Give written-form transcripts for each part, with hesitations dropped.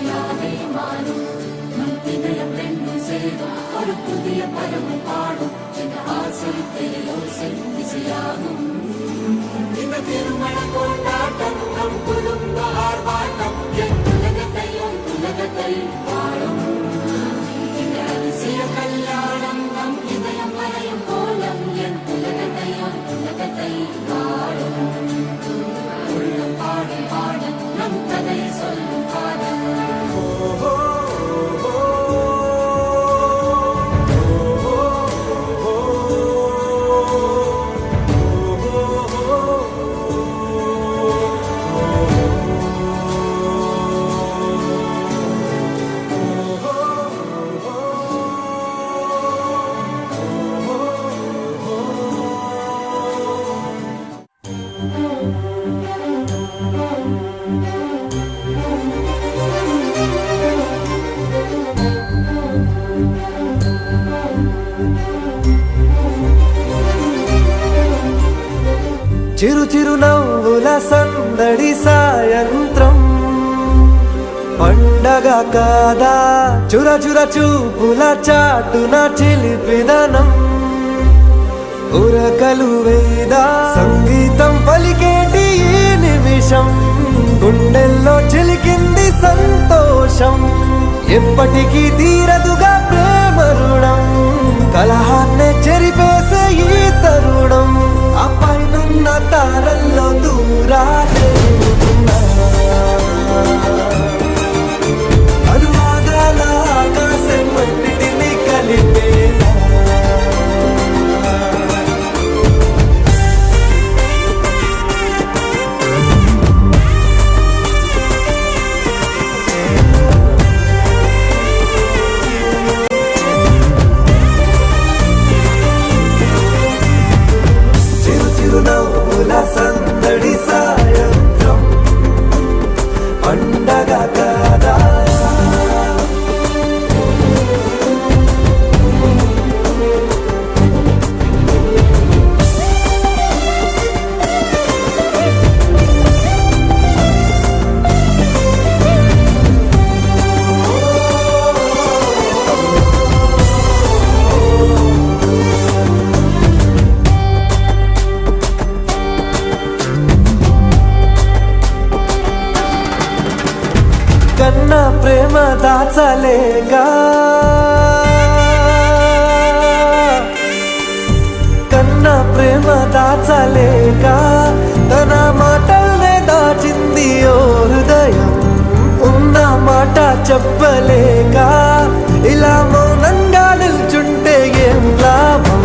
இசையாவே மாறும் நம் இதயம் ரெண்டும் சேரும் ஒரு புதிய பருவம் பாடும் என்ற ஆசை பேரோசை இசையாகும் இந்த திருமண கொண்டாட்டம் நம் குடும்ப ஆர்ப்பாட்டம் என் உலகத்தை வாழும் இந்த அதிசய கல்யாணம் நம் இதயம் வரையும் கோலம் என் உலகத்தை வாழும் உள்ளம் பாடும் பாடல் நம் கதை சொல்லும் காதல் చిరు చిరు నవ్వుల సందడి సాయంత్రం పండగ కాదా చుర చుర చూపుల చాటున చిలిపిదనం ఉరకలు వేదా సంగీతం పలికేటి ఈ నిమిషం గుండెల్లో చిలికింది సంతోషం ఎప్పటికీ తీరదుగా ప్రేమ రుణం కలహాన్నే చెరిపేసే ఈ తరుణం ఆ పైనున్న తారల్లో దూరాలే అనువాదాల ఆకాశం అన్నిటినీ కలిపేలా సందడి సాయంత్రం పండగ కాదా కన్నా ప్రేమ దాచలేక కన్నా ప్రేమ దాచలేక తన మాటల్నే దాచింది ఓ హృదయం ఉన్న మాట చెప్పలేక ఇలా మౌనంగా నిల్చుంటే ఏం లాభం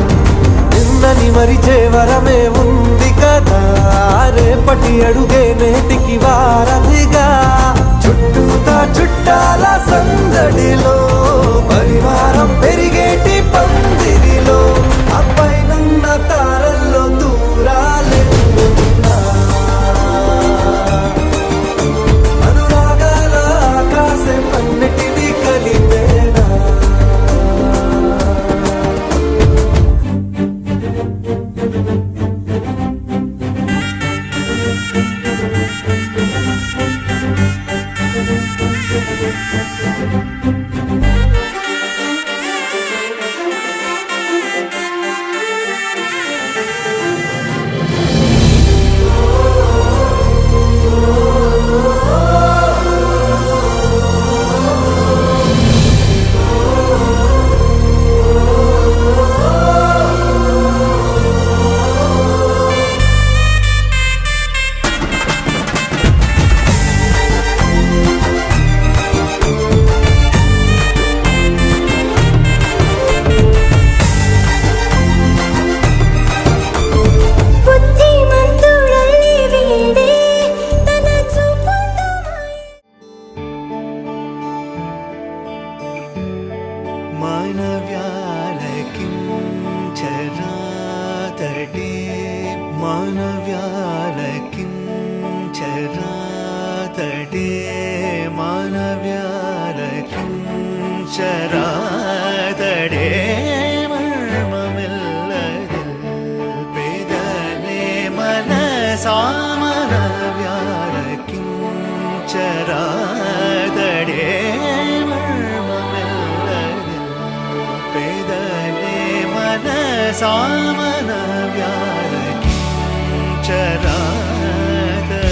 నిన్నని మరిచే వరమే ఉంది కదా రేపటి అడుగే నేటికి వారధిగా చుట్టూతా చుట్టాల సందడిలో పరివారం పెరిగేటి పందిరిలో అప్పైనున్న తారల్లో దూరాలే అనురాగాల ఆకాశం అన్నిటినీ కలిపేనా മാനവ്യാലക്കിഞ്ചരാതടേ മാനവ്യാലക്കിഞ്ചരാതടേ മർമ്മമില്ലതിൽ വേദനേ മനസാമനവ്യാലക്കിഞ്ചരാതടേ सामन व्यार चरातडे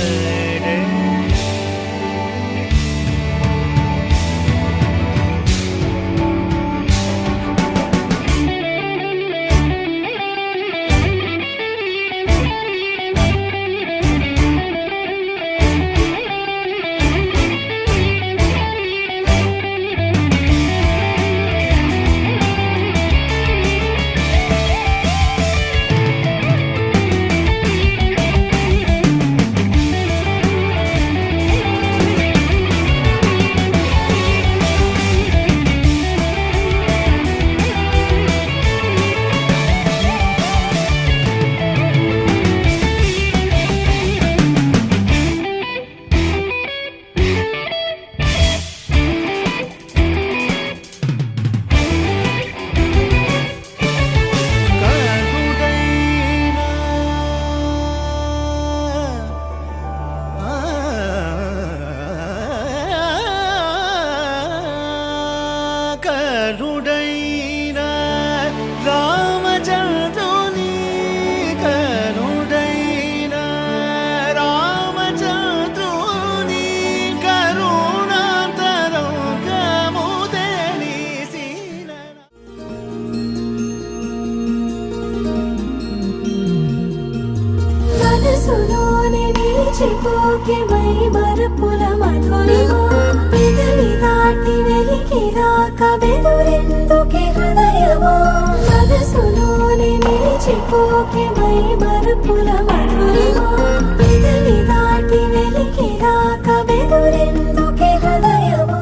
కరుడైన రామచంద్రుని కరుడైన రామచంద్రుని కరుణాంతరంగము తెలిసిన మనసులోనే నిలిచిపోకే మై మరపుల మధురిమా పెదవి దాటి వెలికి రాక బెదురెందుకే హృదయమా మనసులోనే నిలిచిపోకే మై మరపుల మధురిమా పెదవి దాటి వెలికి రాక బెదురెందుకే హృదయమా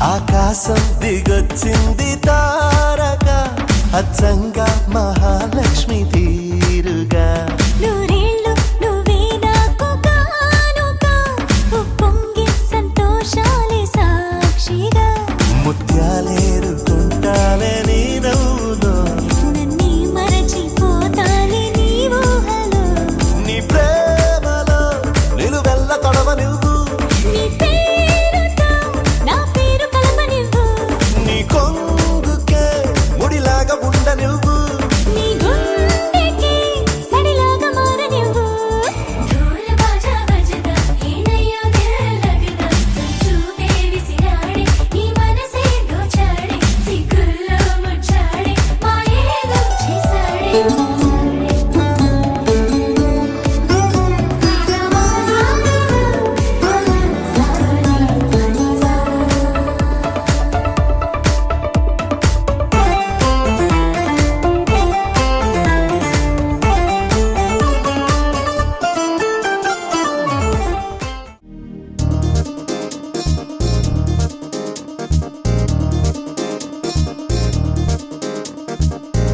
ఆకాశం దిగొచ్చింది తారక అచ్చంగా మహాలక్ష్మి తీరుగా నూరేళ్ళు నువ్వే నాకు కానుక ఉప్పొంగి సంతోషాలే సాక్షిగా ముత్యాలేరుకుంటాలే నీ నవ్వులో నన్నే మరచిపోతాలే నీ ఊహలో నీ ప్రేమలో నిలువెల్ల తొడవ నువ్వు నీ పేరుతో నా పేరు కలపనివ్వు నీ కొంగుకే ముడిలాగా ఉండ నువ్వు నీ గుండెకి సడిలాగా మారనివ్వు ఢోల్ బాజా బజదా ఏనయ్యో దిల్ లగదా చూపే విసిరాడే నీ మనసే దోచాడే సిగ్గుల్లో ముచ్చాడే మాయేదో చేసాడే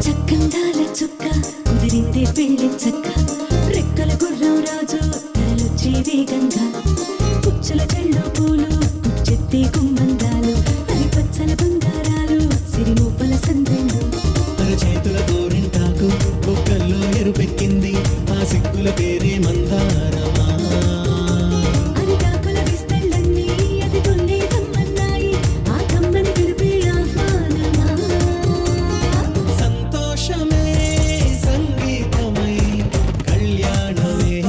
చక్కందాల చుక్క కుదిరిందే పెళ్లి చక్క రెక్కల గుర్రం రాజు తరలొచ్చే వేగంగా పుచ్చల చెళ్ళు పూలు కుచ్చెత్తే గుమ్మందాలు అరి పచ్చల బంగారాలు సిరిమువ్వల సందెండు చేతుల గోరింటాకు బొక్కల్లో ఎరుపెక్కింది ఆ సిగ్గుల పేరే మందారమా అరిటాకుల విస్తళ్ళన్నీ అది తుల్లి తమ్మన్నాయి ఆ తమ్మని పిలిపే ఆహ్వానమా సంతోషమే సంగీతమై కళ్యాణమే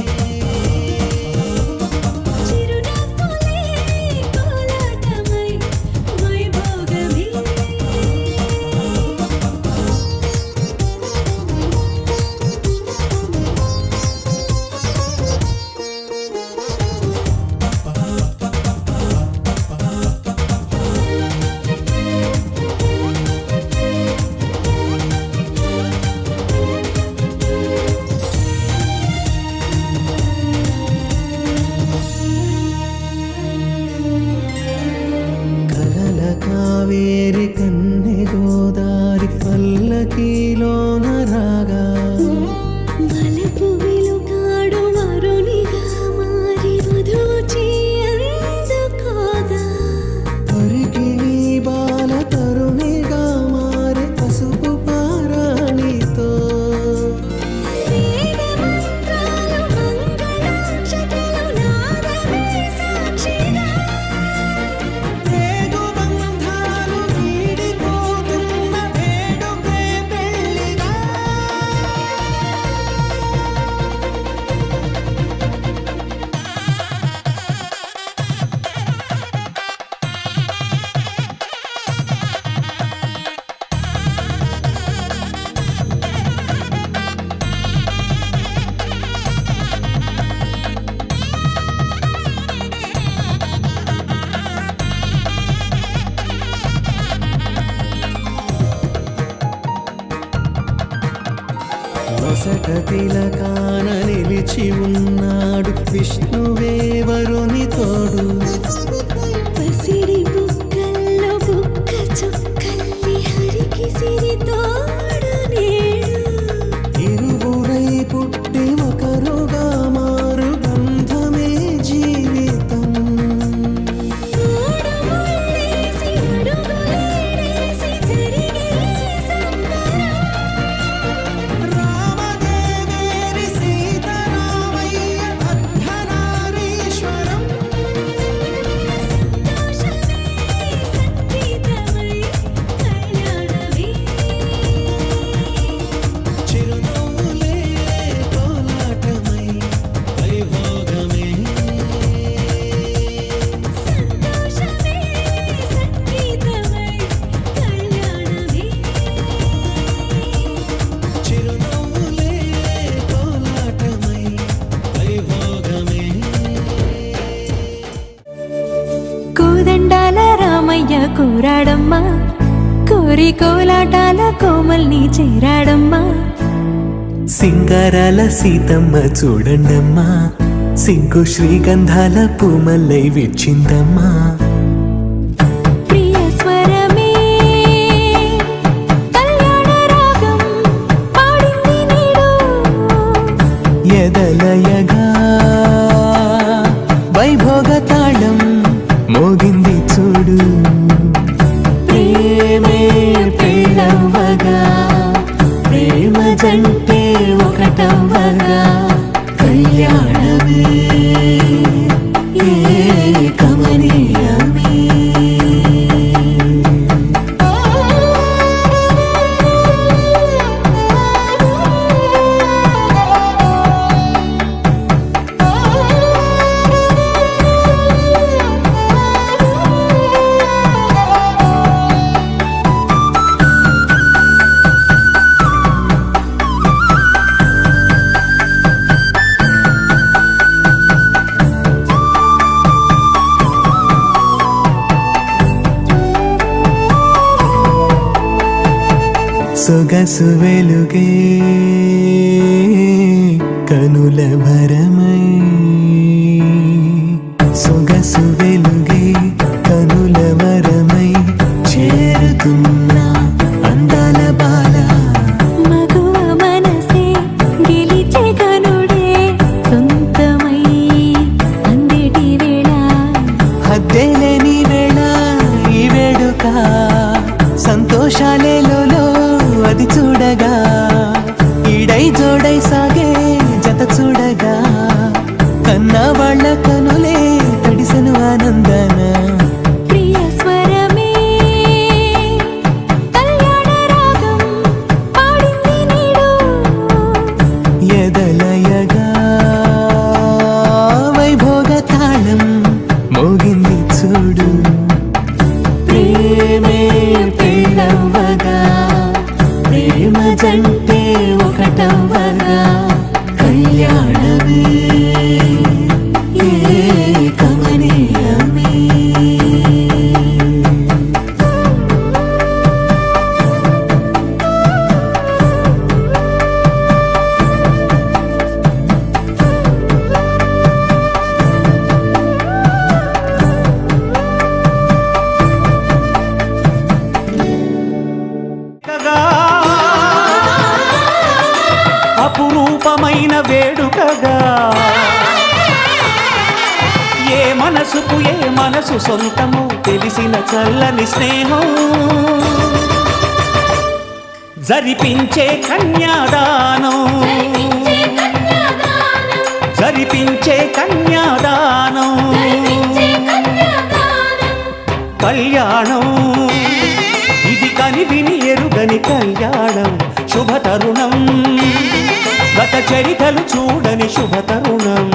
చిరునవ్వులే కోలాటమై వైభోగమే నొసట తిలకాన నిలిచి ఉన్నాడు విష్ణువే వరుని తోడు. పసిడి బుగ్గల్లో బుగ్గ చుక్కల్లి హరికి సిరి తోడు నేడు. ఇరువురై పుట్టి ఒకరుగా మారు బంధమే జీవితం. మూడు ముళ్ళేసి అడుగులేసి జరిగే సంబరం. రామదేవేరి సీతారామయ్య అర్ధనారీశ్వరం. సంతోషమే సంగీతమై కళ్యాణమే. చిరునవ్వులే కోలాటమై వైభోగమే. సంతోషమే సంగీతమై కళ్యాణమే. చిరునవ్వులే కోలాటమై వైభోగమే. కోదండాల రామయ్య కోరాడమ్మా, కోరి కోలాటాల కోమల్ని చేరాడమ్మా. సింగారాల సీతమ్మ చూడండమ్మా, సింగు శ్రీగంధాల పూమల్లై విచ్చిందమ్మా. ప్రియ స్వరమే కళ్యాణ రాగం పాడింది నీడు. ఎదలయగా వైభోగ తాళం మోగింది చూడు. ప్రేమే పెళ్ళవ్వగా, ప్రేమ జంటే ఒకటవ్వగా, కళ్యాణమే ఏ కమనీయమే. సొగసు వెలుగే కనుల భరమై, సొగసు వెలుగే కనుల వరమై చేరుతున్నా అందాల బాల. మగువ మనసే గెలిచే కనుడే సొంతమై అందేటి వేళ. హద్దేలేని వేళ ఈ వేడుక, సంతోషాలేలో అది చూడగా. ఈడై జోడై సాగే జత చూడగా, కన్నా వాళ్ళ కనులే తడిసెను ఆనందన. ప్రియ స్వరమే కళ్యాణ రాగం పాడింది నీడు. ఎదలయగా వైభోగ తాళం మోగింది చూడు. ప్రేమే పెళ్ళవ్వగా, ప్రేమ జంటే ఒకటవ్వగా, కళ్యాణమే ఏ కమనీయమే. అపురూపమైన వేడుకగా ఏ మనసుకు ఏ మనసు సొంతము తెలిసిన చల్లని స్నేహం జరిపించే కన్యాదానం, జరిపించే కన్యాదానం, కళ్యాణం ఇది కని విని ఎరుగని కళ్యాణం. శుభతరుణం గత చరితలు చూడని శుభతరుణం.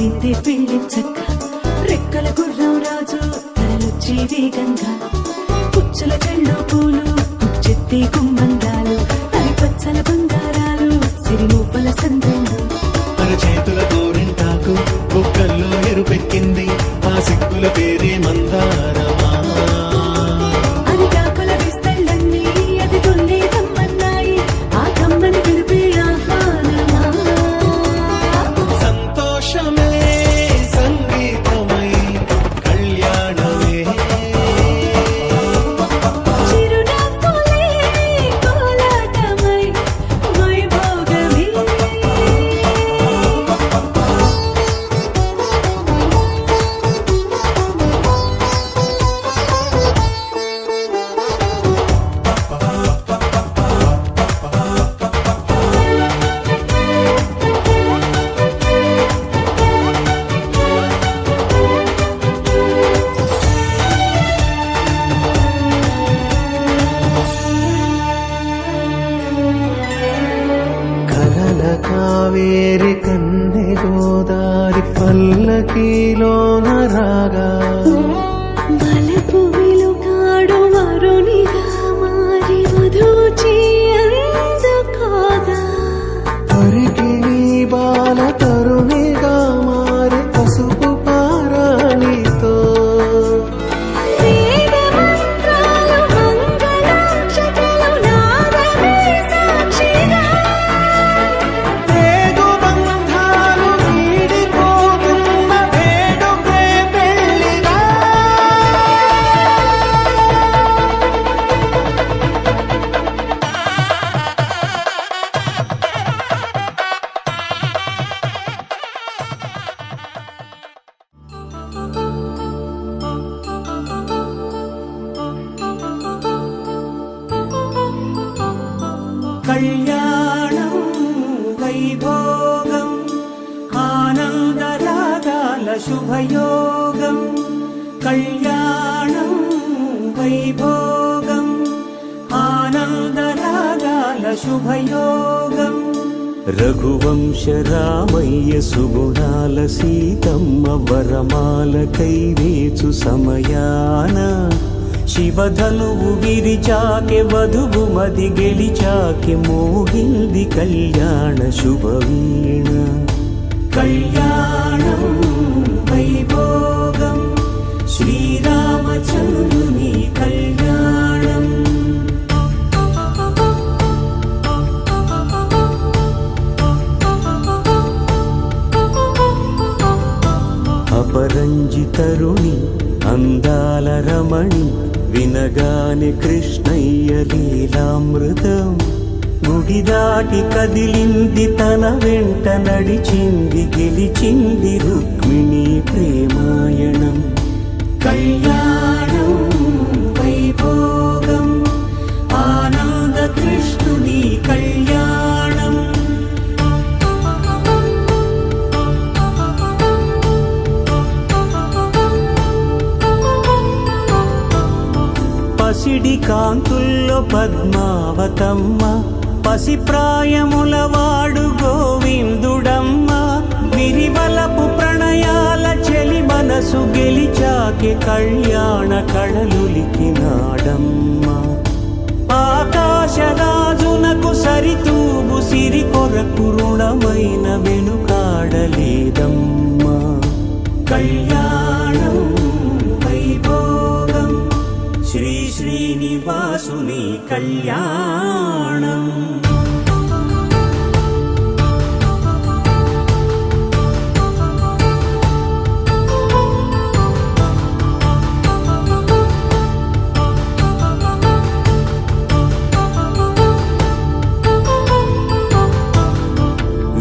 వచ్చింది పెళ్లి చక్క రెక్కల గుర్రం రాజు తరలొచ్చి వేగంగా పుచ్చుల చెళ్ళు పూలు పుచ్చెత్తి గుమ్మందాలు అవి పచ్చల బంగారాలు సిరిమూపల సంద్రంలో తన చేతుల గోరింటాకు బొక్కల్లో ఎరుపెక్కింది ఆ సిక్కుల పేరే మందారమా అది కాపల విస్తళ్ళన్నీ అది తొల్లి కమ్మన్నాయి ఆ కమ్మని పిలిపే ఆహ్వానమా సంతోషమే సంగీతమై కళ్యాణమే చిరునవ్వులే కోలాటమై వైభోగమే కలల కావేరి కన్నె గోదారి పల్లకీలోన రాగా వలపు వెలుగాడు వరునిగా మారి వధూచి అందుకోగా తరికి నీ బాల తరుణిగా మారి పసుపు పారాణితో వేద మంత్రాలు మంగళాక్షతలు నాదమే సాక్షిగా వేగు బంధాలు వీడిపోతున్న వేడుకే పెళ్లిగా కళ్యాణం వైభోగం ఆనందరాగాల శుభయోగం కళ్యాణం వైభోగం ఆనందరాగాల శుభయోగం రఘువంశ రామయ్య సుగుణాల సీతమ్మ వరమాల కైవేచు సమయాన శివధనువు విరిచాకె వధువు మది గెలిచాకె మోగింది కళ్యాణ శుభవీణ కళ్యాణం వైభోగం శ్రీరామచంద్రుని కళ్యాణం అపరంజి తరుణి అందాల రమణి వినగానే కృష్ణయ్య లీలామృతం గుడి దాటి కదిలింది తన వెంట నడిచింది గెలిచింది రుక్మిణి ప్రేమాయణం కళ్యాణం వైభోగం ఆనంద కృష్ణుని కళ్యాణం పసిడి కాంతుల్లో పద్మావతమ్మ పసిప్రాయముల వాడు గోవిందుడమ్మ విరివలపు ప్రణయాల చెలి మనసు గెలిచాకే కళ్యాణ కళలులికినాడమ్మ ఆకాశరాజునకు సరితూగు సిరి కొరకు రుణమైన వెనుకాడలేదమ్మా కళ్యాణం వైభోగం శ్రీ శ్రీనివాసుని కళ్యాణం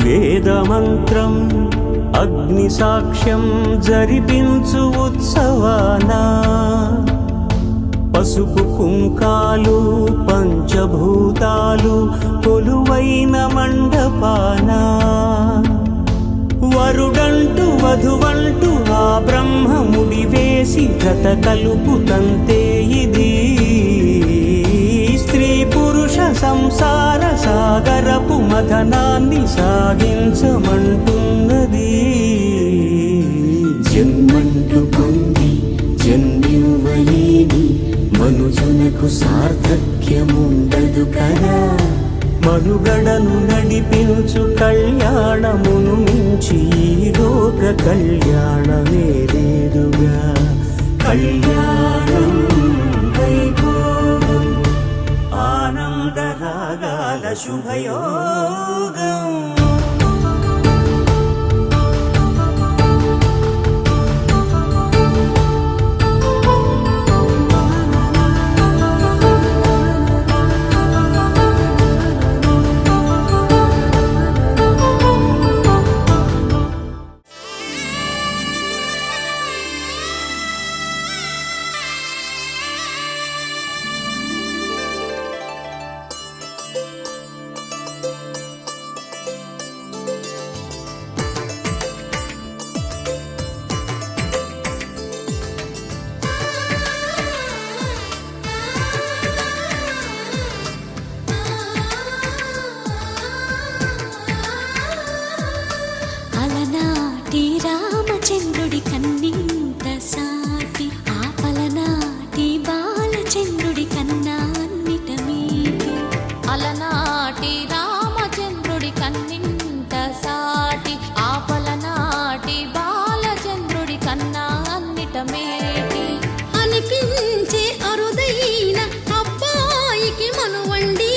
వేదమంత్రం అగ్ని సాక్ష్యం జరిపించు ఉత్సవానా పసుపు కుంకాలు పంచభూతాలు కొలువైన మండపానా వరుడంటూ వధువంటూ ఆ బ్రహ్మముడి వేసి జత కలుపుతంతే ఇది స్త్రీ పురుష సంసార సాగరపు మథనాన్ని సాగించమంటున్నది జన్మంటూ పొంది జన్మివ్వలేని మనుజునకు సార్థక్యముండదు కదా. మనుగడను నడిపించు కళ్యాణమును మించి ఈ లోక కళ్యాణమే లేదుగా. కళ్యాణం వైభోగం ఆనందరాగాల శుభయోగం. అలనాటి రామచంద్రుడి కన్నింత సాటి ఆపలనాటి బాలచంద్రుడి కన్నా అన్నిట మీటి. అలనాటి రామచంద్రుడి కన్నింత సాటి ఆపలనాటి బాలచంద్రుడి కన్నా అన్నిట మేటి. అనిపించే అరుదైన అబ్బాయికి మనువండి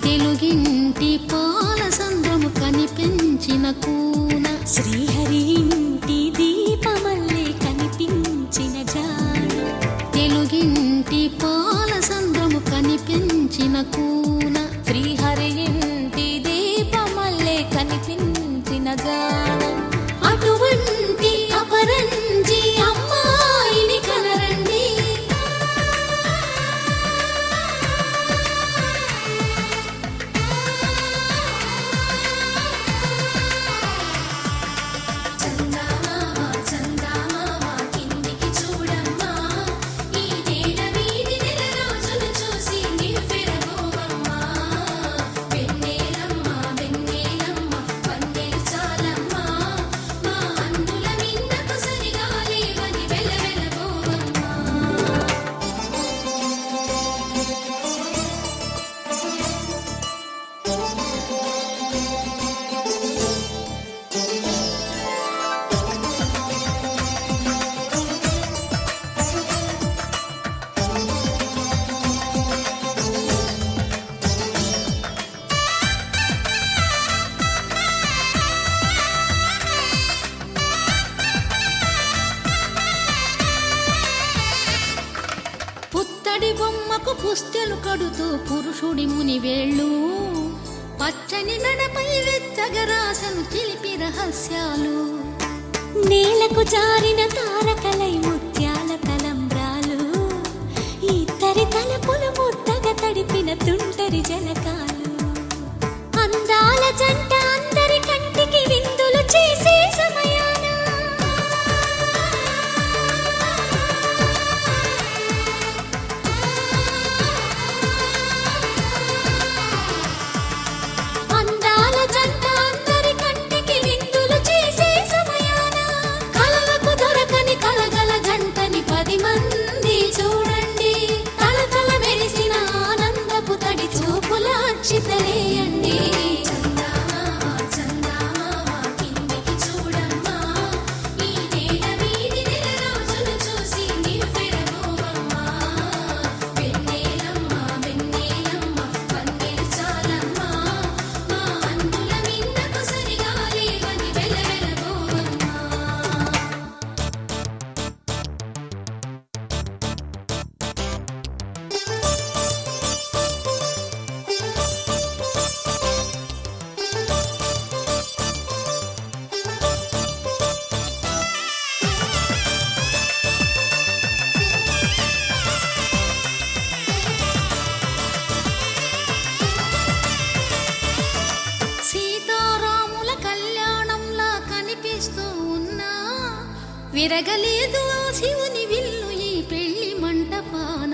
తెలుగింటి పాల సంద్రము కనిపించిన కూన శ్రీహరి ఇంటి దీపమల్లే కనిపించిన జాన. తెలుగింటి పాల సంద్రము కనిపించిన కూన శ్రీహరి ఇంటి దీపమల్లే కనిపించిన జాన. అటువంటి అపరంజి అమ్మాయిని కనరండి. చందమామ చందమామ కిందికి చూడమ్మా, ఈ నేల వీధి నెల రోజులు చూసి నివ్వెరబోవమ్మా. వెన్నెలమ్మ వెన్నెలమ్మ వన్నెలు చాలమ్మా, మా అందుల మిన్నకు సరిగా లేవని వెలవెలబోవమ్మా. పుత్తడి బొమ్మకు పుస్తెలు కడుతూ పురుషుడి ముని వేళ్ళు పచ్చని నడపై వెచ్చగరాసను చిలిపి రహస్యాలు. నేలకు జారిన తారకలై ముత్యాల తలంబ్రాలు ఇద్దరి తలపులు ముద్దగా తడిపిన తుంటరి జలకాలు. అందాల జంట అందరి కంటికి విందులు చేసే సమయాన అందాల జంట అందరి కంటికి విందులు చేసే సమయాన కలలకు దొరకని కలగల జంటని 10 మంది చూడండి. తలతల మెరిసిన ఆనందపు తడి చూపుల అచ్చితలేయండి. చందమామ చందమామ కిందికి చూడమ్మా, ఈ నేల వీధి నెల రోజులు చూసి నివ్వెరబోవమ్మా. వెన్నెలమ్మ వెన్నెలమ్మ వన్నెలు చాలమ్మా, మా అందుల మిన్నకు సరిగా లేవని వెలవెలబోవమ్మా. సీతారాముల కళ్యాణంలా కనిపిస్తూ ఉన్నా విరగలేదు ఆ శివుని విల్లు ఈ పెళ్లి మంటపాన.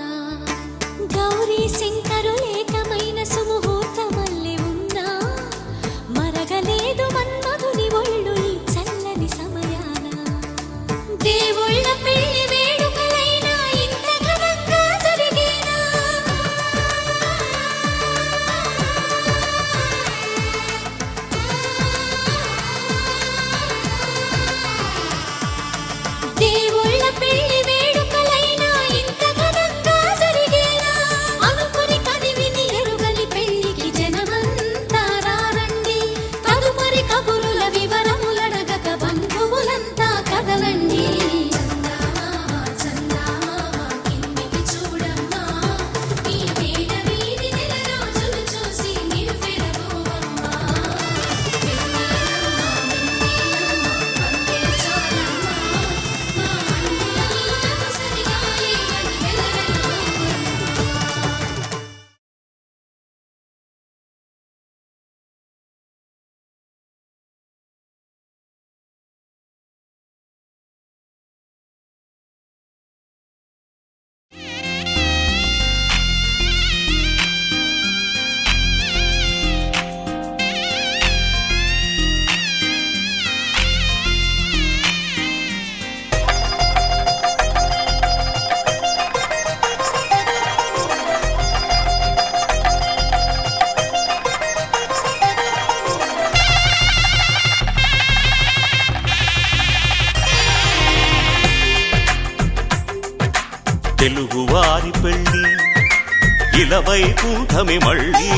ఇలవైకుంఠమే మళ్ళీ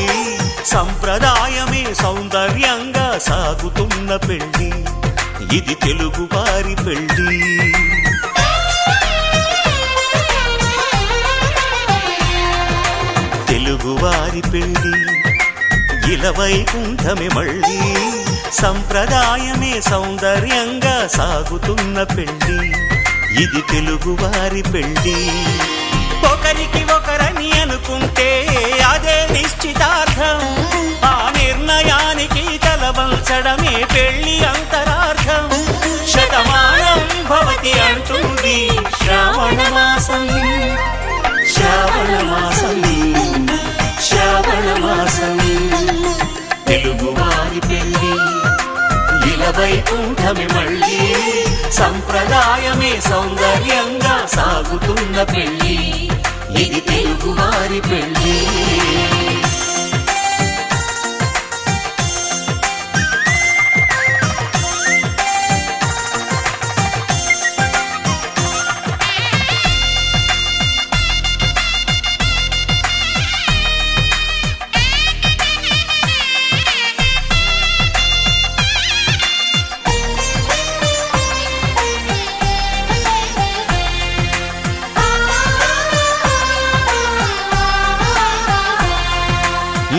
సంప్రదాయమే సౌందర్యంగా సాగుతున్న పెళ్ళి ఇది తెలుగు వారి పెళ్ళి తెలుగువారి పెళ్ళి ఇలవైకుంఠమే మళ్ళీ సంప్రదాయమే సౌందర్యంగా సాగుతున్న పెళ్ళి ఇది తెలుగువారి పెళ్ళి ఒకరికి ఒకరని అనుకుంటే అదే నిశ్చితార్థం ఆ నిర్ణయానికి తలవంచడమే పెళ్లి అంతరార్థం శతమానం భవతి అంటుంది శ్రావణ మాసం శ్రావణ మాసం శ్రావణ మాసం తెలుగువారి పెళ్ళి ఇలవైకుంఠమే మళ్ళీ సంప్రదాయమే సౌందర్యంగా సాగుతున్న పెళ్ళి ఇది తెలుగువారి పెళ్ళి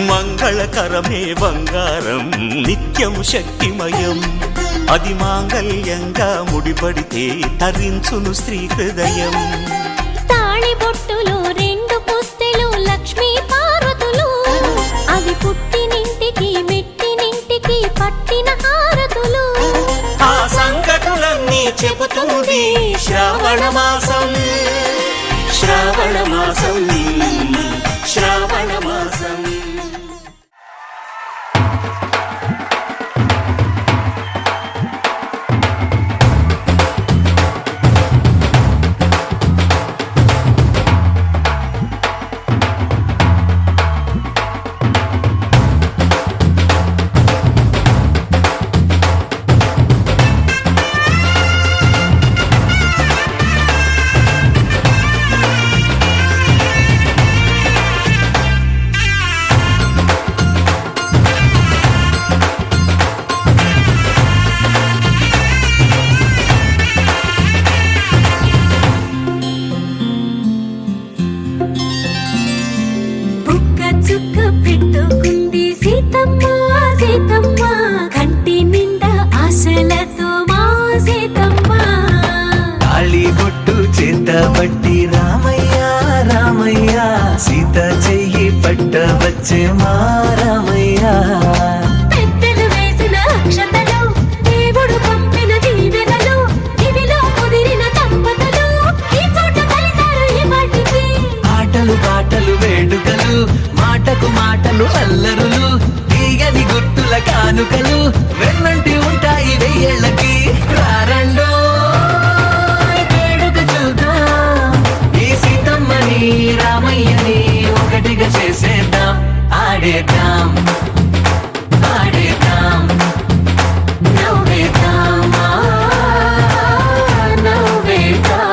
మంగళకరమే బంగారం నిత్యం శక్తిమయం అది మాంగళ్యంగా ముడిపడితే తరించును స్త్రీ హృదయం తాళి బొట్టులు రెండు పుస్తెలు లక్ష్మీ పార్వతులు అవి పుట్టినింటికి మెట్టినింటికి పట్టిన హారతులు ఆ సంగతులన్నీ చెబుతుంది శ్రావణ మాసం శ్రావణ మాసం శ్రావణ మాసం చుక్క పెట్టుకుంది సీతమ్మ సీతమ్మ కంటి నిండా ఆశలతో మా సీతమ్మ తాళి బొట్టు చేతబట్టి రామయ్య రామయ్య సీత చెయ్యి పట్ట వచ్చే మా రామయ్య పెద్దలు వేసిన అక్షతలు దేవుడు పంపిన దీవెనలు ఇవిలో కుదిరిన దంపతులు ఈ చోట కలిసారు ఈ వాటికి ఆటలు పాటలు వేడుకలు మాటకు మాటలు అల్లరులు తీయని గుర్తుల కానుకలు వెన్నంటి ఉంటాయి వెయ్యేళ్ళకి రారండో వేడుక చూద్దాం ఈ సీతమ్మని రామయ్యని ఒకటిగా చేసేద్దాం ఆడేద్దాం ఆడేద్దాం నవ్వేద్దాం నవ్వేద్దాం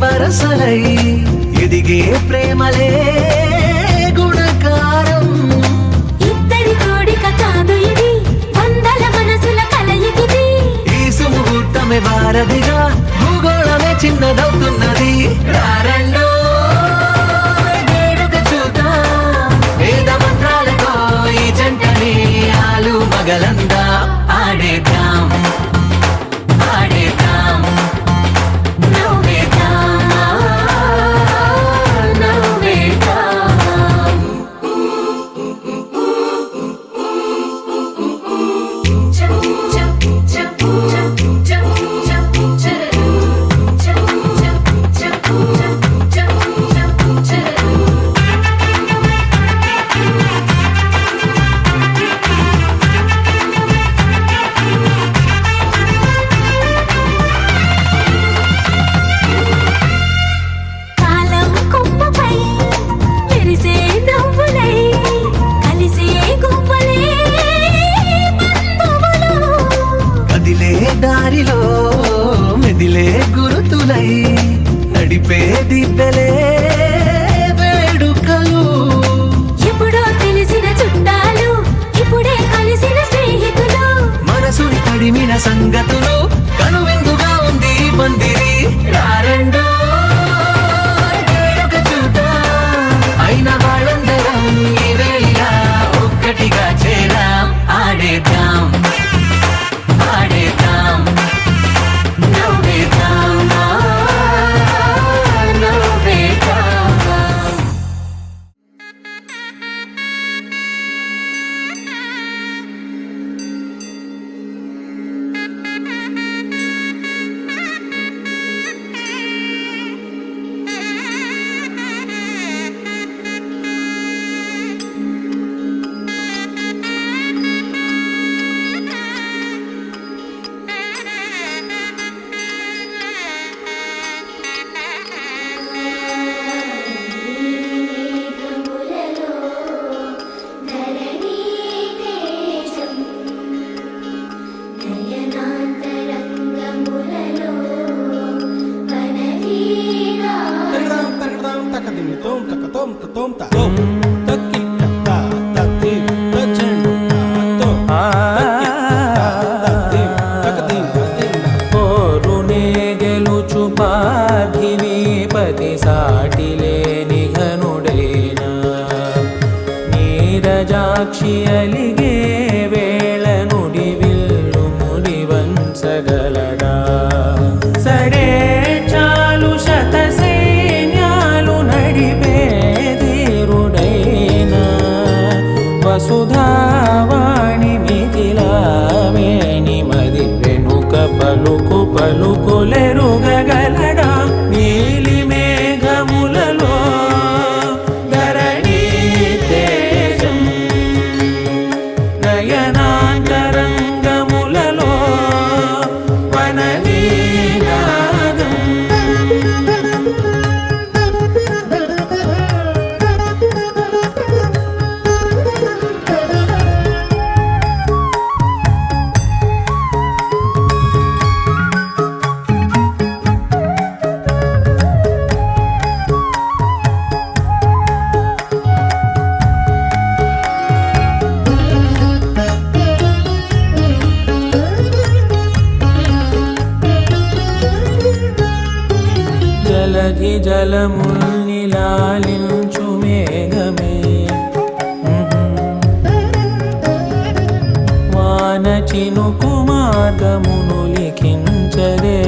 వరసలై ఎదిగే ప్రేమలే గుణకారం ఇద్దరి కోడిక కాదు ఇది వందల మనసుల కలయికిది ఈ సుముహూర్తమే వారధిగా భూగోళమే చిన్నదవుతున్నది రారండో వేడుక చూద్దాం వేద మంత్రాలతో ఈ జంటని ఆలు మగలందా ఆడేద్దాం ఆడేద్దాం నవ్వేద్దాం నవ్వేద్దాం మనిషి అలిగే వేళ నుడివిల్లు ముడివంచగలడా సడే చాలు శత సైన్యాలు నడిపే ధీరుడైనా వసుధావాణి మిథిలావేణి మది వెనుక పలుకు పలుకులెరుగగలడా నీలి మేఘములలో ధరణి తేజం నయనాంతరంగములలో వనవీనాదం జలధి జలముల్ని లాలించు మేఘమే వాన చినుకు మార్గమును లిఖించదే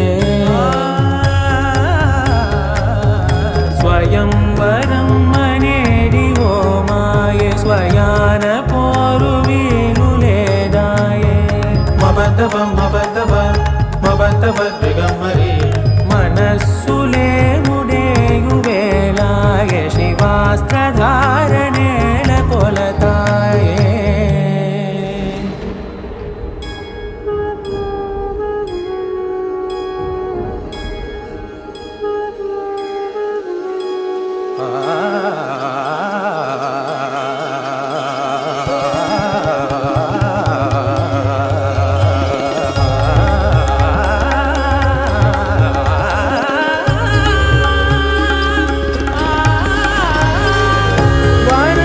స్వయంవరం అనేడి ఓ మాయే స్వయాన పోరు వీలు లేదాయే మబద్దబం మబద్దబ మబద్దబ దిగమ్మరి మనస్సులే ముడేయు వేళాయ శివాస్త్రధారణేల కొలతాయే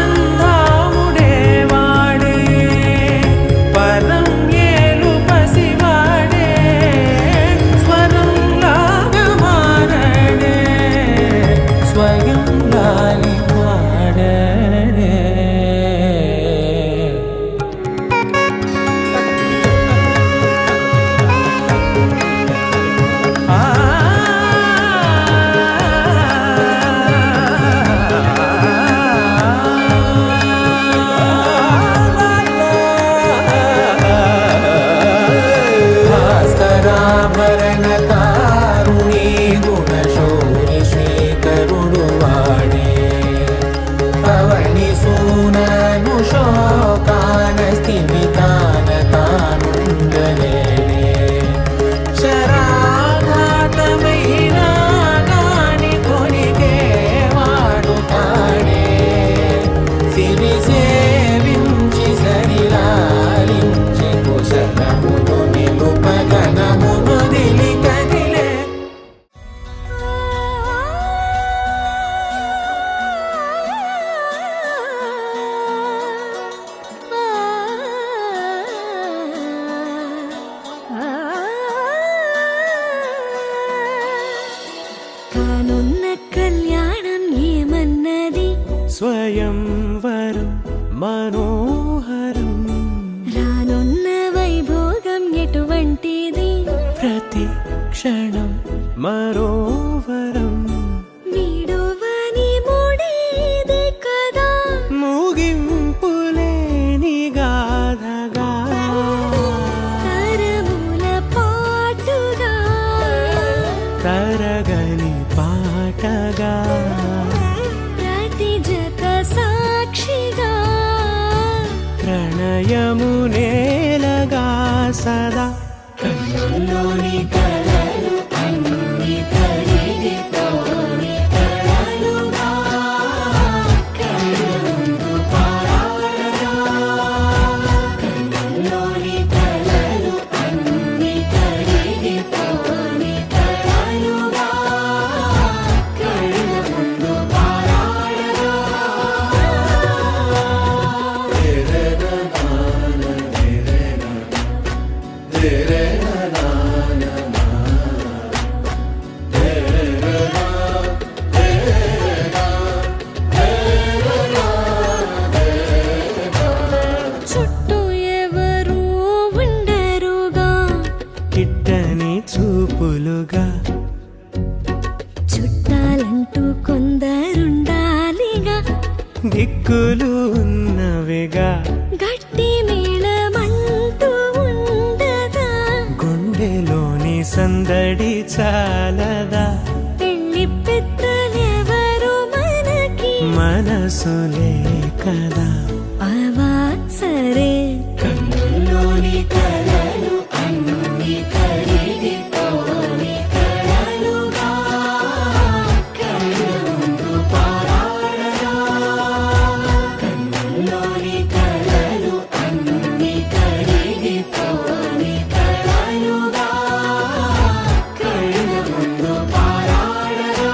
వరంధాముడే వాడే పరం ఏలు పసివాడే స్వరం లాగా మారడే స్వయం లాలి పాడడే భాస్కరాభరణ కారుణీ గుణశౌరి శ్రీకరుడు వాడే పవని సూనను శోకాన స్థిమితాన తానుండలేనే శరాఘాతమైనా గాని కొనికే వాడు కాడే సిరి సేవించి సరిలాలించి కుశలమును నిలుపగనమును దిలి కదిలే కానున్న కళ్యాణం ఏమన్నది స్వయంవరం మనోహరం రానున్న వైభోగం ఎటువంటిది ప్రతి క్షణం మరోవరం వీడువని ముడేది కదా ముగింపులేని గాథగా తరముల పాటుగా తరగని పాటగా ప్రతి జత సాక్షిగా ప్రణయము నేలగా సదా కన్నుల్లోని కలలు అన్ని కరిగిపోని కలలుగా కళ్ళ ముందు పారాడగా కన్నుల్లోని కలలు అన్ని కరిగిపోని కలలుగా కళ్ళ ముందు పారాడగా రే రే నా దిక్కులు ఉన్నవిగా గట్టి మేళమంటూ ఉండగా గుండెలోని సందడి చాలదా పెళ్లి పెద్దలెవరు మనకి మనసులే కదా అవా సరే కన్నుల్లోని కలలు అన్ని కరిగిపోని కలలుగా కళ్ళ ముందు పారాడరా కన్నుల్లోని కలలు అన్ని కరిగిపోని కలలుగా కళ్ళ ముందు పారాడరా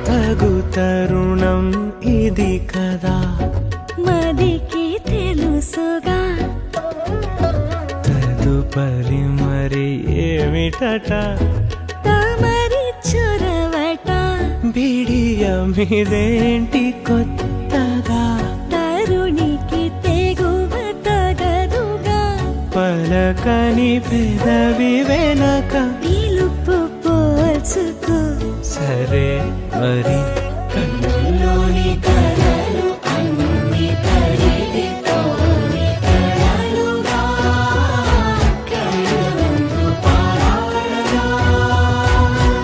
తగు తరుణం ఇది కదా మదికి తెలుసుగా తదుపరి మరి ఏమిటట తమరి చొరవట బిడియమిదేంటి కొత్తగా తరుణికి తెగువ తగదుగా పలకని పెదవి వెనక పిలుపు పోల్చుకో సరే మరి కన్నుల్లోని కలలు అన్ని కరిగిపోని కలలుగా కళ్ళ ముందు పారాడరా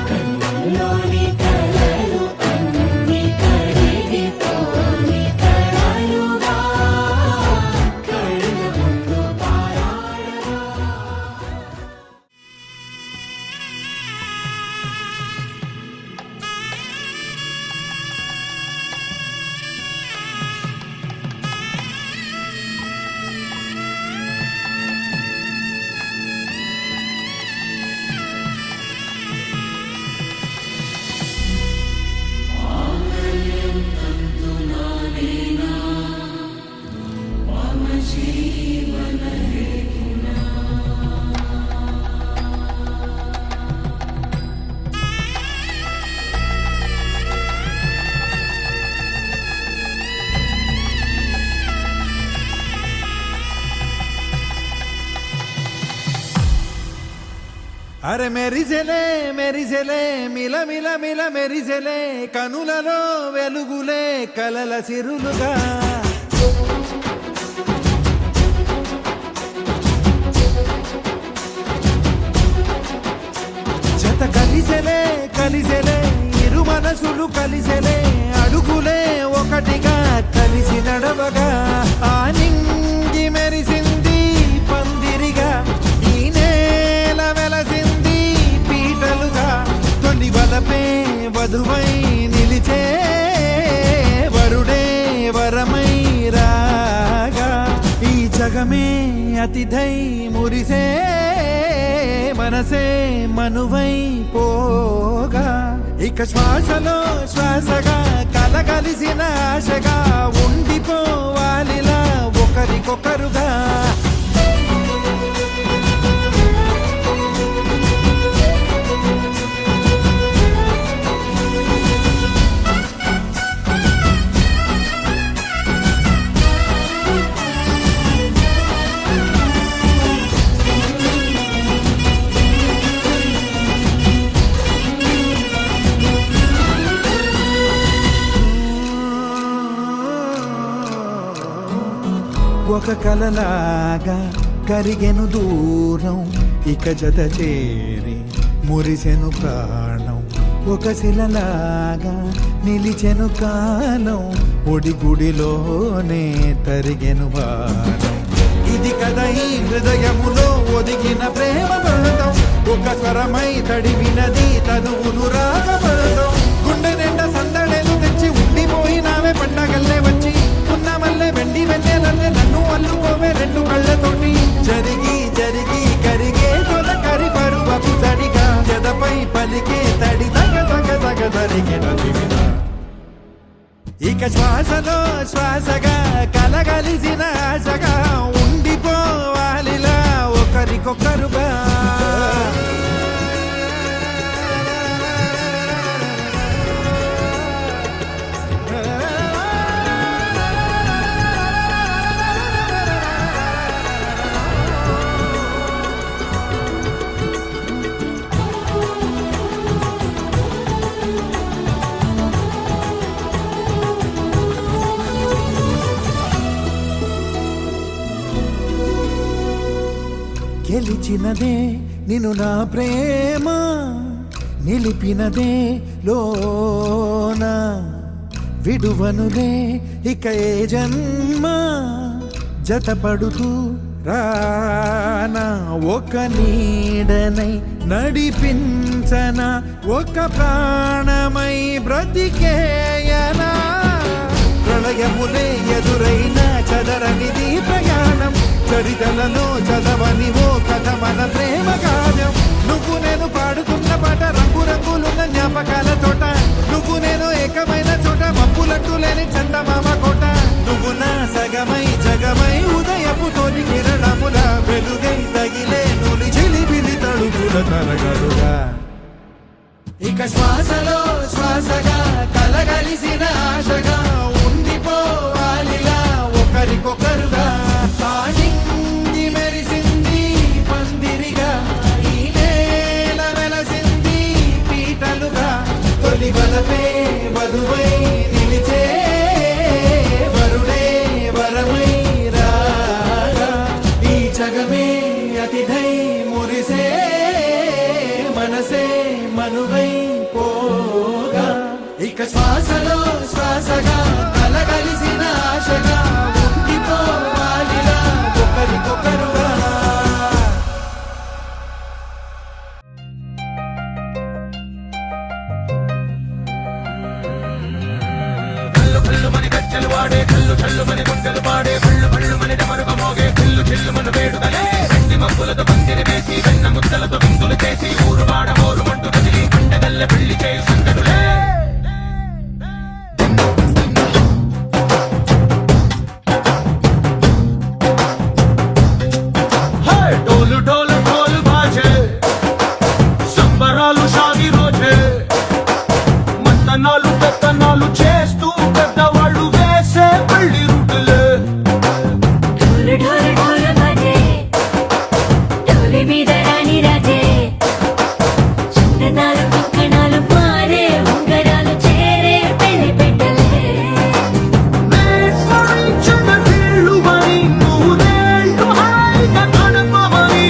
కన్నుల్లోని కలలు అన్ని కరిగిపోని కలలుగా కళ్ళ ముందు పారాడరా అరే మెరిసెలే మెరిసెలే మిల మిల మిల మెరిసెలే కనులలో వెలుగులే కలల సిరులుగా జత కలిసెలే కలిసెలే ఇరు మనసులు కలిసెలే అడుగులే ఒకటిగా కలిసి నడవగా ఆ నింగి మెరిసింది పందిరిగా ఈ నేల వెలసింది పీటలుగా తొలి వలపే వధువై నిలిచే వరుడే వరమై రాగా ఈ జగమే అతిథై మురిసే మనసే మనువై పోగా ఇక శ్వాసలో శ్వాసగా కలగలిసిన ఆశగా ఉండిపోవాలిలా ఒకరికొకరుగా ఒక కలలాగా కరిగెను దూరం ఇక జత చేరి మురిసెను ప్రాణం ఒక శిలలాగా నిలిచెను కాలం ఒడిగుడిలోనే తరిగెను వారం ఇది కదా ఈ హృదయములో ఒదిగిన ప్రేమ బంధం ఒక స్వరమై తడివినది తనువును రాగబంధం గుండె నిండా సందడేలు తెచ్చి ఉండిపోయినావే పండగల్లే వచ్చి ఉన్న మల్లె వెండి వెన్నెలల్లే నన్ను అల్లుకోవే రెండు కళ్ళతోటి జరిగి జరిగి కరిగే తొల కరి పరువపు తడిగా ఎదపై పలికే తడి తగ తగ తగ తరిగిన దివిన ఇక శ్వాసలో శ్వాసగా కలగలిసిన ఆశగా ఉండిపోవాలిలా ఒకరికొకరుగా గెలిచినదే నిన్ను నా ప్రేమ నిలిపినదే లోన విడువనులే ఇక ఏ జన్మ జతపడుతూ రానా ఒక నీడనై నడిపించన ఒక ప్రాణమై బ్రతికేయనా ప్రళయములే ఎదురైన చదరనిది ప్రయాణం చరితలలో చదవని ఓ కథ మన ప్రేమ గానం నువ్వు నేను పాడుతున్న పాట రంగు రంగులున్న జ్ఞాపకాల తోట నువ్వు నేను ఏకమైన చోట మప్పులట్టు లేని చందమామ కోట నువ్వు నా సగమై జగమై ఉదయపు తోటి కిరణముల వెలుగై తగిలే నులి చిలిబిలి తడుపుల తరగలుగా ఇక శ్వాసలో శ్వాసగా కలగలిసిన ఆశగా ఉండిపోవాలిలా ఒకరికొకరుగా ఆడింది మెరిసింది పందిరిగా ఈ నేల వెలసింది పీటలుగా తొలి బలపే వధువై నిలిచే వరుడే వరమై రాగా ఈ జగమే అతిథై మురిసే మనసే మనువై పోగా ఇక శ్వాసలో శ్వాసగా కలగలిసిన ఆశగా ఉండిపోవాలిలా ఒకరికొకరుగా కల్లు కల్లు మని గజ్జలు వాడే కల్లు చల్లు మని గుండెలు పాడే కళ్ళు కళ్ళు మని డమరుగ మోగే కల్లు చెల్లు మన వేడుదలే వెండి మబ్బులతో పందిరి వేసి వెన్న ముద్దలతో విందులు చేసి ఊరు వాడ హోరు మంటు కదిలి పండగల్ల పెళ్లి చేయి సంగడులే డోలు డోలు ఢోలు బాజే సంబరాలు షాది రోజే మంతనాలు పెత్తనాలు చేస్తూ పెద్దవాళ్ళు వేసే పెళ్లి రూటులే ఢోలు ఢోలు ఢోలు బాజే ఢోలి మీద రాణి రాజే చందనాలు కంకణాలు మారే ఉంగరాలు చేరే పెళ్లి పెట్టలే నేర్పరించిన వీళ్ళువని నూరేళ్ళు హాయిగా గడపమని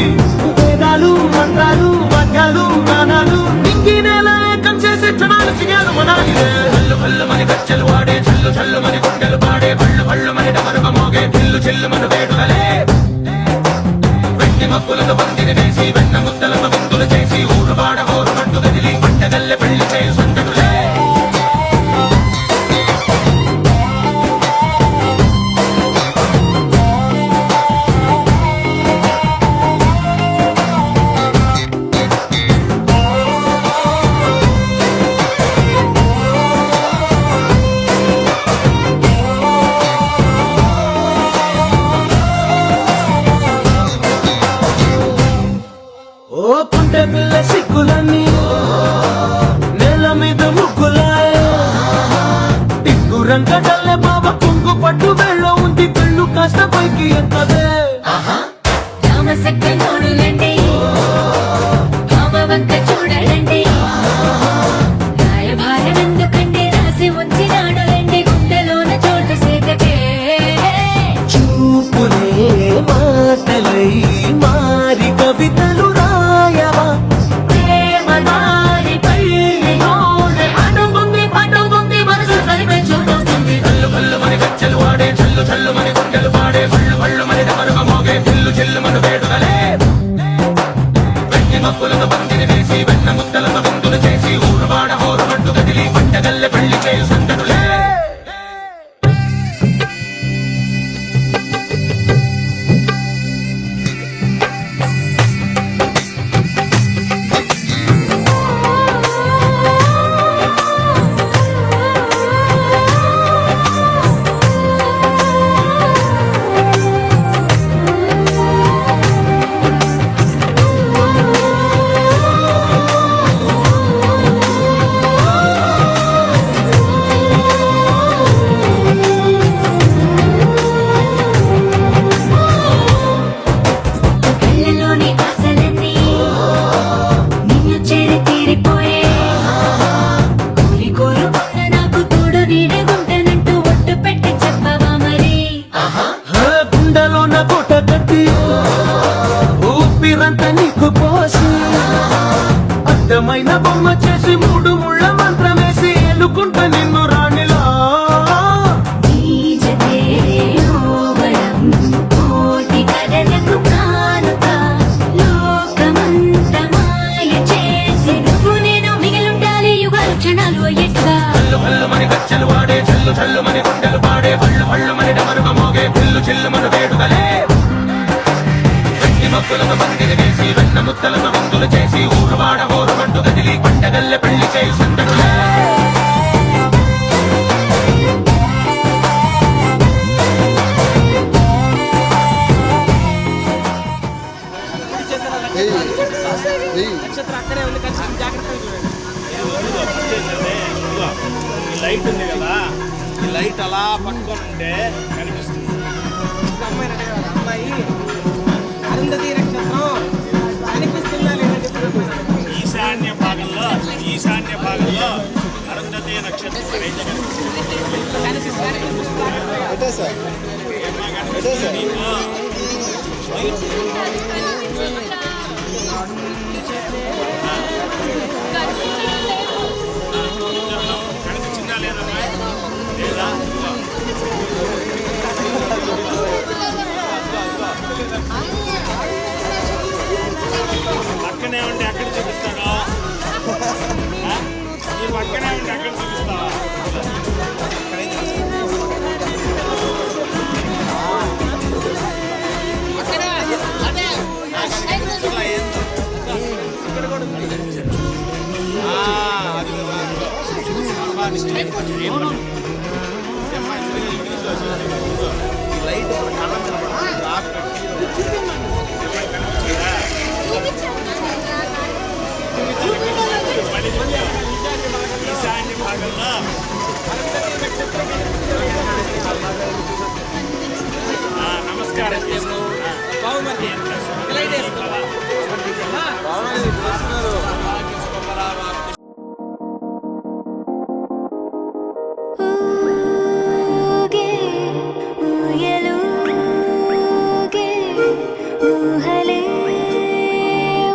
వేదాలు మంత్రాలు వాక్యాలు గానాలు ఇంగి నేల ఏకం చేసే క్షణాలు చిగాలు మనాలిలే కల్లు కల్లు మని గజ్జలు వాడే చల్లు చల్లు మని గుండెలు పాడే పళ్ళు పళ్ళు మని డమరుగ మోగే కిల్లు చెల్లు మన వేడుదలే వెండి మబ్బులతో పందిరి వేసి వెన్న ముద్దలతో విందులు చేసి ఊరు వాడ హోరు మంటు కదిలి పంటగల్లె పెళ్లి చేయి సంగడులే ఓ పుంటె పిల్ల సిక్కులన్నీ నేల మీద ముగ్గులాయ టిక్కు రంగడల్లే బాబా కుంగు పట్టు వెళ్ళ ఉంది కళ్ళు కాస్త పైకి ఎక్కదే రామసక్క నోడులండి కామవంక చూడలండి రాయభారం ఎందుకండి రాసి ఉంచినాడులండి గుండెలోన చోటు సీతకే చూపులే మాటలై మారి కవితలు రాయవా ప్రేమ దారి పల్లి నోడు అనుకుంది పట్టుకుంది మనసు కలిపే చూడుతుంది కల్లు కల్లు మని గజ్జలు వాడే చల్లు చల్లు మని గుండెలు పాడే పళ్ళు పళ్ళు మని చిల్లుమను వేడుకలే వెండి మబ్బులను మందిని వేసి వెన్న ముద్దలను మందులు చేసి ఊరువాడ ఊరుమంటూ కదిలి పండగల్లె పెళ్లి చేయి సందడులే లైట్ ఉంది కదా, ఈ లైట్ అలా పట్టుకొని ఉంటే కనిపిస్తుంది. అమ్మాయి అరుంధతి నక్షత్రం కనిపిస్తుందా ఈశాన్య భాగంలో అరుంధతి నక్షత్రం అయితే కనిపిస్తుంది నీకు. కనిపించిందా లేదా లేదా పక్కనే ఉండి ఎక్కడ చూపిస్తాను, ఈ పక్కనే ఉండి ఎక్కడ చూపిస్తావా? ఈశాన్య భాగంలో నమస్కారం ఊగే ఊయలూగే ఊహలే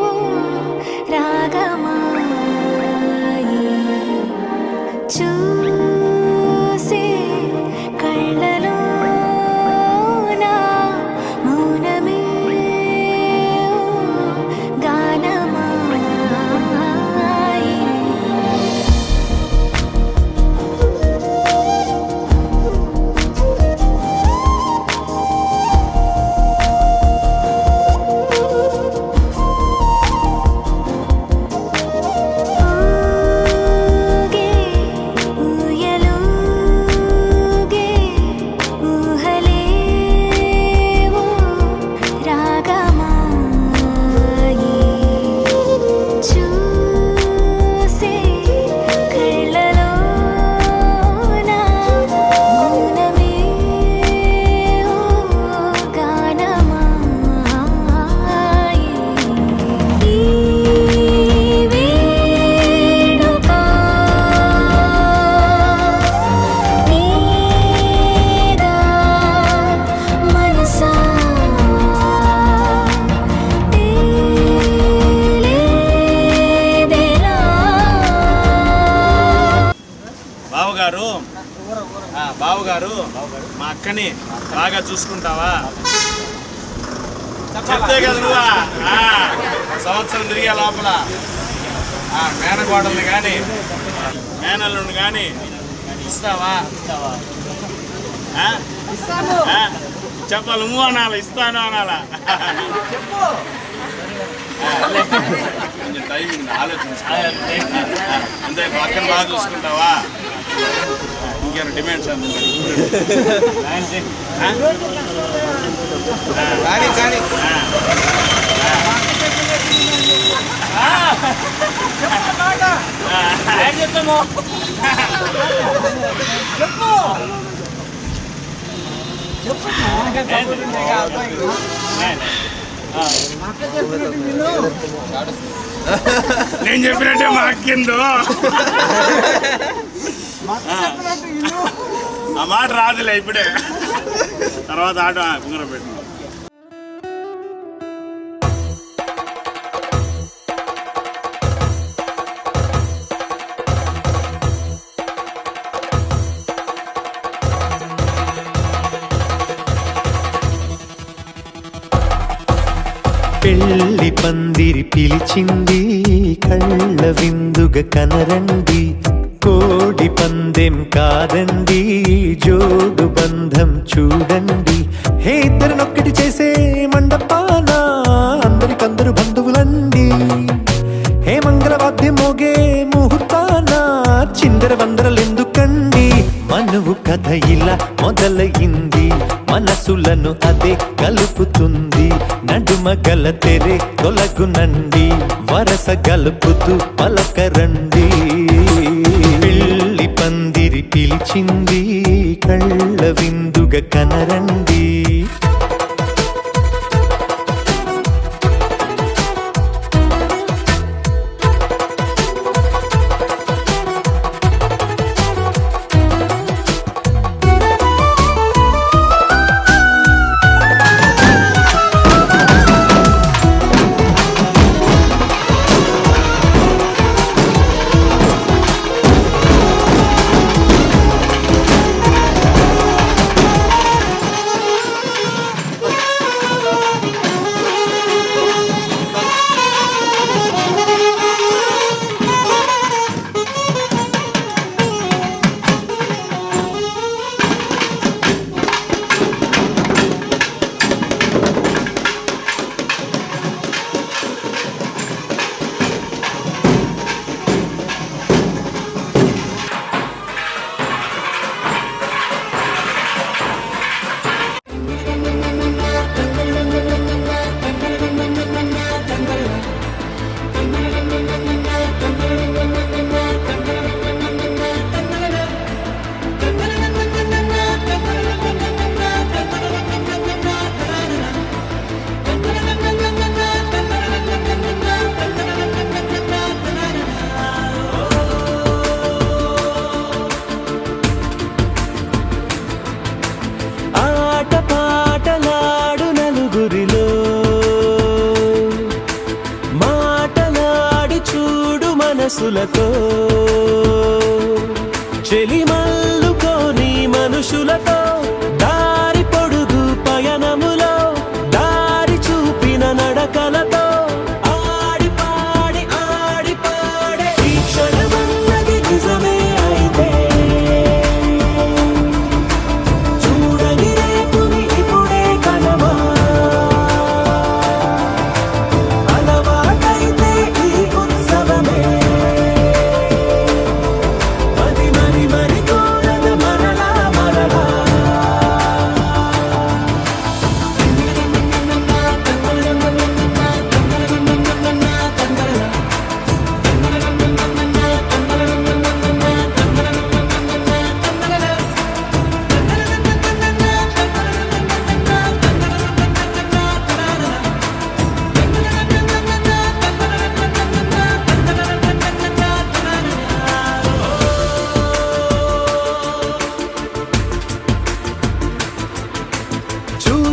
ఓ రాగమాయి చూసే కళ్ళలోన మౌనమే ఓ గానమాయి ఊగే ఊయలూగే ఊహలే ఓ రాగమాయి చూసే కళ్ళలోన మౌనమే ఓ గానమాయి ఈ వేడుక నీదా మనసా తేలేదెలా బావగారు మా అక్కని బాగా చూసుకుంటావా? చెప్తే కదా నువ్వా సంవత్సరం తిరిగే లోపల మేనగోడల్ని కానీ మేనల్ని కానీ ఇస్తావా? చెప్పాలి, నువ్వు అనాలి, ఇస్తాను అనాలా? కొంచెం టైం ఆలోచించుకో. అంతే, పక్కన బాగా చూసుకుంటావా? ఇంకేమైనా డిమాండ్స్ కానీ నేను చెప్పినట్టే మా అక్కిందో ఆ మాట రాదులే ఇప్పుడే, తర్వాత ఆట కుంగర పెట్టు. పెళ్లి పందిరి పిలిచింది, కళ్ళ విందుగ కనరండి. కోడి పందెం కాదండి, జోడు బంధం చూడండి. హే ఇద్దరినొక్కటి చేసే మండపాన అందరికందరు బంధువులండి. హే మంగళవాద్యం మోగే ముహూర్తాన చిందర వందరలెందుకండి. మనువు కథ ఇలా మొదలయింది, మనసులను అదే కలుపుతుంది. నడుమ గల తెరే తొలగునండి, వరస గలుపుతూ పలకరండి. పెళ్లి పందిరి పిలిచింది, కళ్ళ విందుగ కనరండి. మనసులతో చెలిమల్లుకోని మనుషులతో దారి పొడుగు పయనములో దారి చూపిన నడకలతో ఆడి పాడే ఈ క్షణమన్నది నిజమే అయితే చూడని రేపుని ఇప్పుడే కనమా అలవాటైతే ఈ ఉత్సవమే మరి కోరద మరలా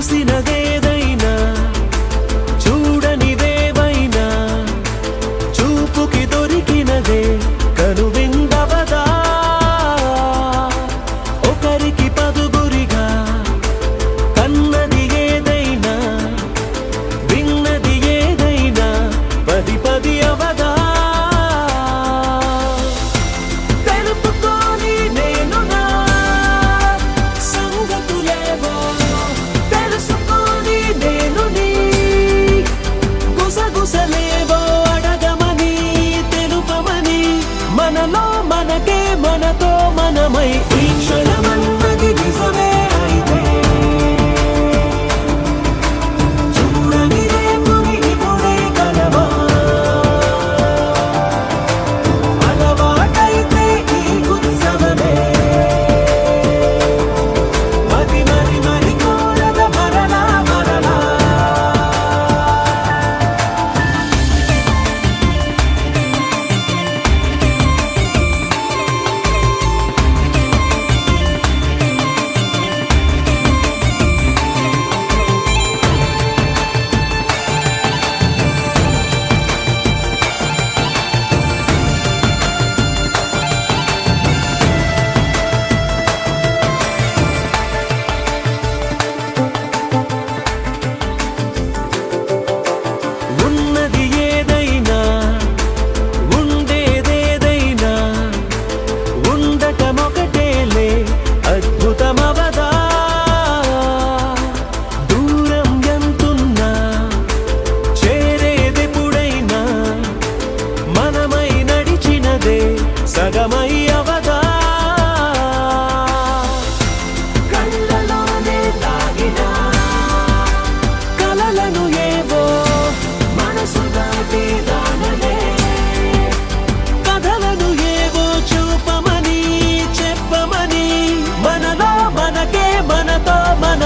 చూసినదేదైనా చూడనిదేవైనా చూపుకి దొరికినదే కనువిందవదా ఒకరికి పదుగురిగా కన్నది ఏదైనా విన్నది ఏదైనా పది పది అవదా తెలుపుకోని నేను నా సంగతులేవో తెలుసుకో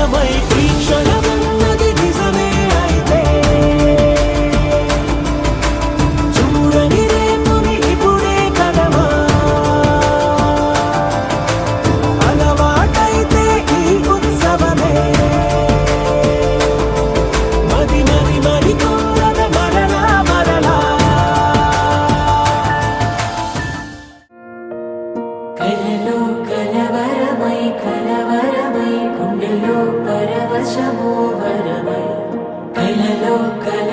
వరమై ఈ క్షణమన్నది నిజమే అయితే చూడని రేపుని ఇప్పుడే కదమా అలవాటైతే ఈ ఉత్సవమే మది మరి మరి కోరద మరలా మరలా కలలో కలవరమై కలవరమై గుండెలో పరవశమో వరమై కలలో కల